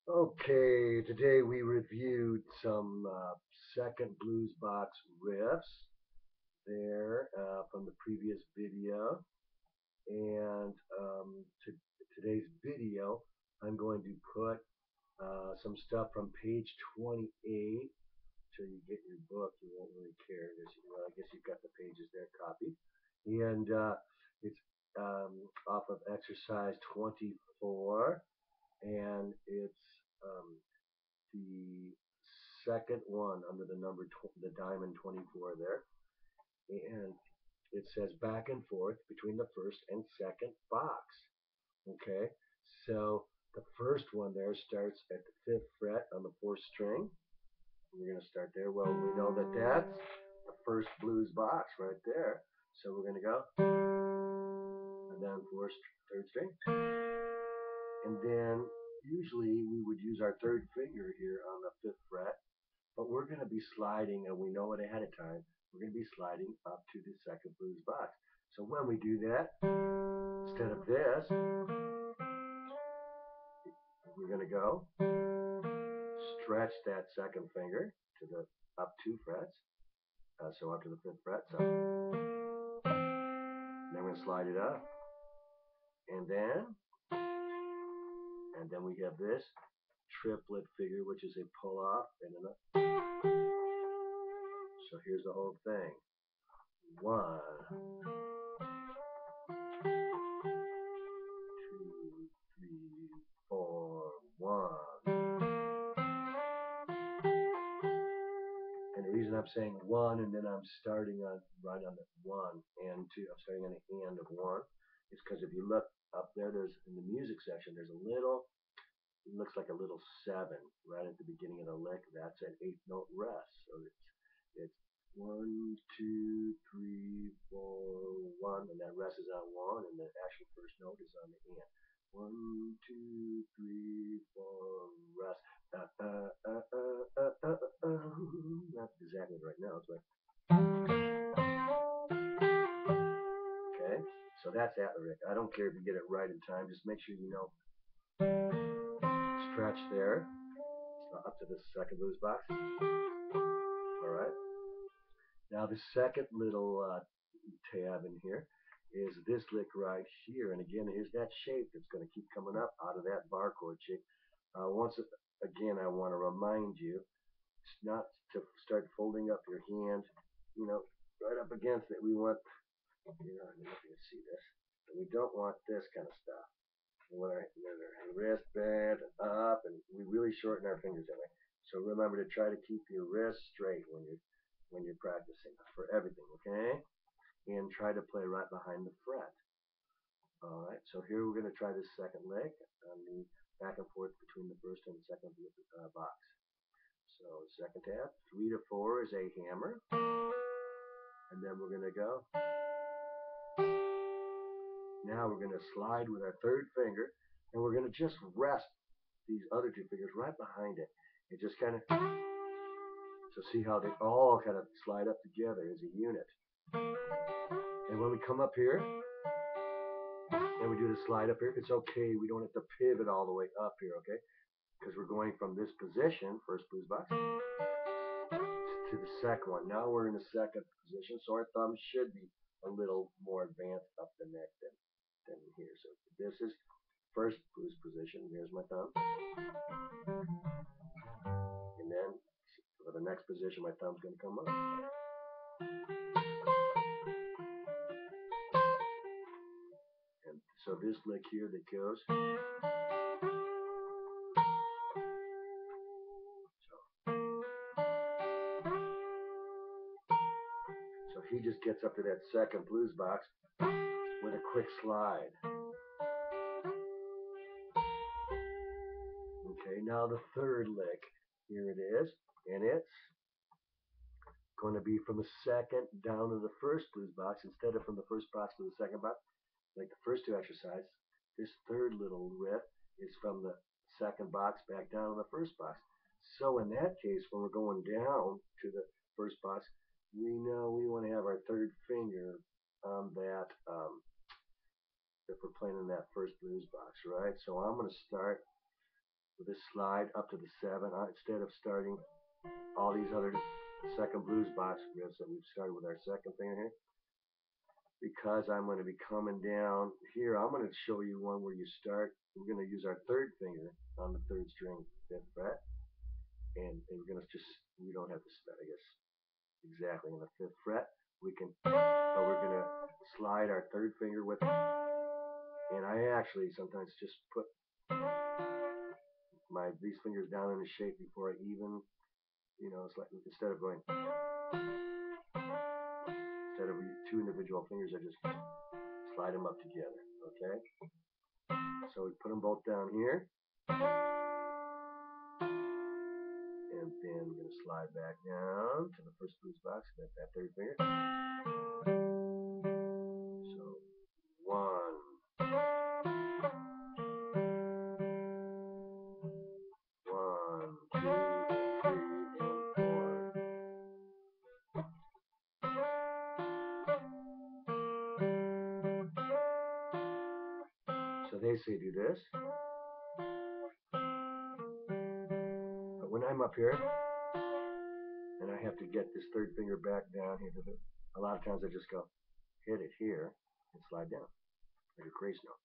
Okay, today we reviewed some second blues box riffs there from the previous video. And to today's video, I'm going to put some stuff from page 28. Till you get your book, you won't really care. I guess you've got the pages there copied. And it's off of exercise 24. And it's um, the second one under the the diamond 24 there, and it says back and forth between the first and second box. Okay, so the first one there starts at the fifth fret on the fourth string. We're going to start there. Well, we know that that's the first blues box right there. So we're going to go and then fourth, third string, and then usually we would use our third finger here on the fifth fret. But we're going to be sliding, and we know it ahead of time. We're going to be sliding up to the second blues box. So when we do that, instead of this, we're going to go stretch that second finger to the up two frets, so up to the fifth fret. So then we're going to slide it up, and then we have this triplet figure, which is a pull off and an up. So here's the whole thing. 1, 2, 3, 4, 1. And the reason I'm saying 1 and then I'm starting on right on the 1 and 2, I'm starting on the and of 1, is because if you look up there, there's in the music section, there's a little, it looks like a little 7 right at the beginning of the lick. That's an 8th note rest. So it's 1, 2, 3, 4, 1, and that rest is on 1, and the actual first note is on the and. 1, 2, 3, 4, rest. Not exactly right now, but okay. So that's that lyric. I don't care if you get it right in time. Just make sure you know stretch there up to the second blues box. All right. Now the second little tab in here is this lick right here. And again, here's that shape that's going to keep coming up out of that bar chord shape. Once again, I want to remind you not to start folding up your hand, right up against it. We want, I don't know if you can see this, but we don't want this kind of stuff. We want our wrist bent up, and we really shorten our fingers that way. So remember to try to keep your wrist straight when you're practicing for everything, okay? And try to play right behind the fret. All right, so here we're going to try this second lick on the back and forth between the first and second box. So second tab, 3 to 4 is a hammer, and then we're going to go. Now we're going to slide with our third finger, and we're going to just rest these other two fingers right behind it. And just kind of, so see how they all kind of slide up together as a unit. And when we come up here, and we do the slide up here, it's okay. We don't have to pivot all the way up here, okay? Because we're going from this position, first blues box, to the second one. Now we're in the second position, so our thumb should be a little more advanced up the neck than here. So this is first blues position. Here's my thumb. And then for the next position, my thumb's going to come up. And so this lick here that goes. So he just gets up to that second blues box with a quick slide. Okay, now the third lick. Here it is. And it's going to be from the second down to the first blues box instead of from the first box to the second box, like the first two exercises. This third little riff is from the second box back down to the first box. So in that case, when we're going down to the first box, we know we want to have our third finger on that if we're playing in that first blues box, right? So I'm going to start with a slide up to the 7 instead of starting all these other second blues box riffs that we've started with our second finger here. Because I'm going to be coming down here, I'm going to show you one where you start. We're going to use our third finger on the 3rd string, 5th fret, and we're going to just, we don't have to start, I guess, exactly on the 5th fret. We can, but we're going to slide our 3rd finger with it. And I actually sometimes just put these fingers down in the shape before I even, you know, it's like instead of 2 individual fingers, I just slide them up together. Okay, so we put them both down here, and then we're going to slide back down to the first blues box, that's that 3rd finger. So 1, 1, 2, 3, and 4. So they say do this. But when I'm up here, and I have to get this 3rd finger back down here, a lot of times I just go hit it here and slide down like a grace note.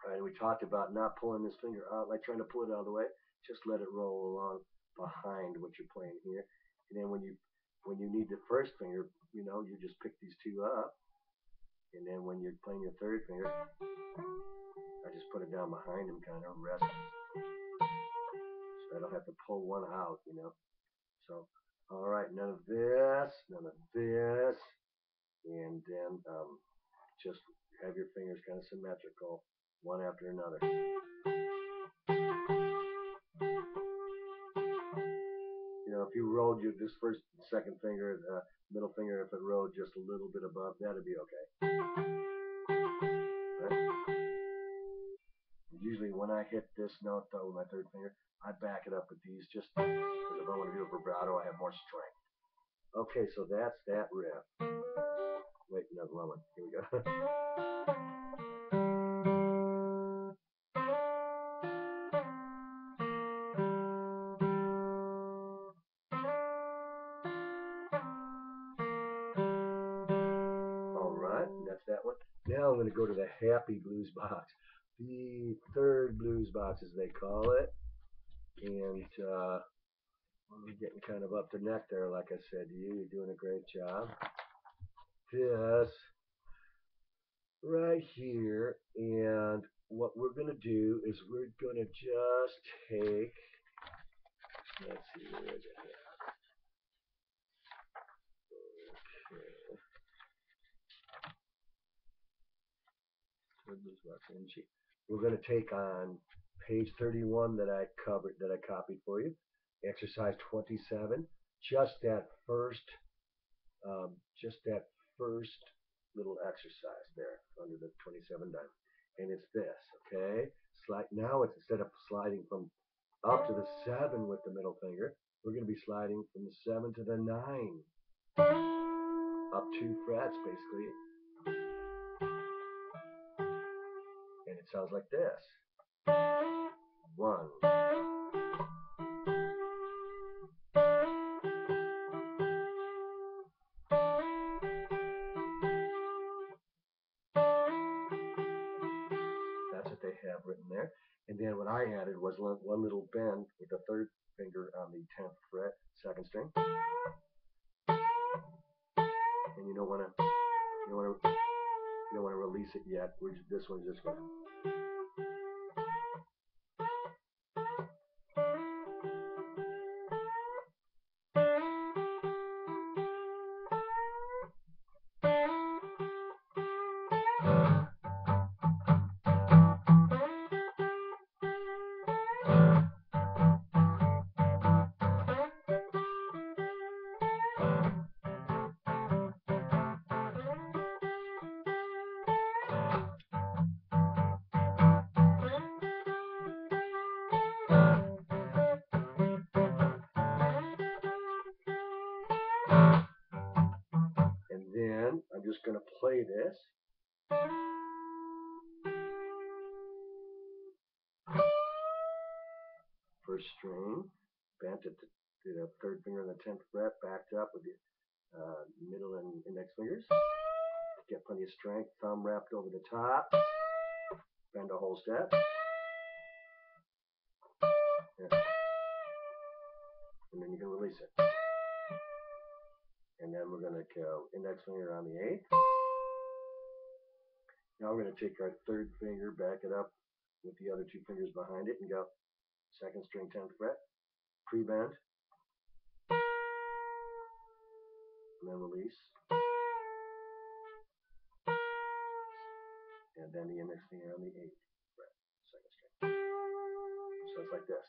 Right, and we talked about not pulling this finger out, like trying to pull it out of the way. Just let it roll along behind what you're playing here. And then when you need the 1st finger, you know, you just pick these 2 up. And then when you're playing your 3rd finger, I just put it down behind him, kind of rest. So I don't have to pull one out, you know. So, all right, none of this, and then just have your fingers kind of symmetrical, one after another. You know, if you rolled this 1st and 2nd finger, middle finger, if it rolled just a little bit above, that'd be okay. Right? Usually when I hit this note though with my 3rd finger, I back it up with these just because if I want to do a vibrato, I have more strength. Okay, so that's that riff. Wait, no, wrong one. Here we go. All right, that's that one. Now I'm going to go to the happy blues box, the 3rd blues box as they call it, and I'm getting kind of up the neck there. Like I said to you, you're doing a great job. This right here, and what we're going to do is we're going to just take, let's see, where is it here? Okay. We're going to take on page 31 that I copied for you, exercise 27, just that first little exercise there under the 27 diamond. And it's this, okay? Now it's instead of sliding from up to the 7 with the middle finger, we're going to be sliding from the 7 to the 9. Up 2 frets, basically. And it sounds like this. 1. That's what they have written there. And then what I added was one little bend with the 3rd finger on the 10th fret, 2nd string. And you don't want to release it yet. This one's just going to. just going to play this. First string, bent at the third finger on the 10th fret, backed up with the middle and index fingers. Get plenty of strength. Thumb wrapped over the top. Bend a whole step. Yeah. And then you can release it. And then we're going to go index finger on the 8th. Now we're going to take our third finger, back it up with the other two fingers behind it, and go second string, 10th fret, pre-bend, and then release. And then the index finger on the 8th fret, second string. So it's like this.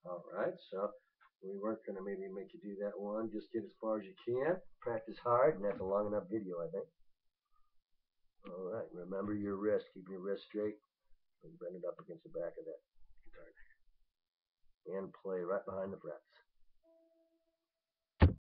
Alright, so we weren't going to maybe make you do that one. Just get as far as you can. Practice hard, and that's a long enough video, I think. Alright, remember your wrist. Keep your wrist straight and bend it up against the back of that guitar. And play right behind the frets.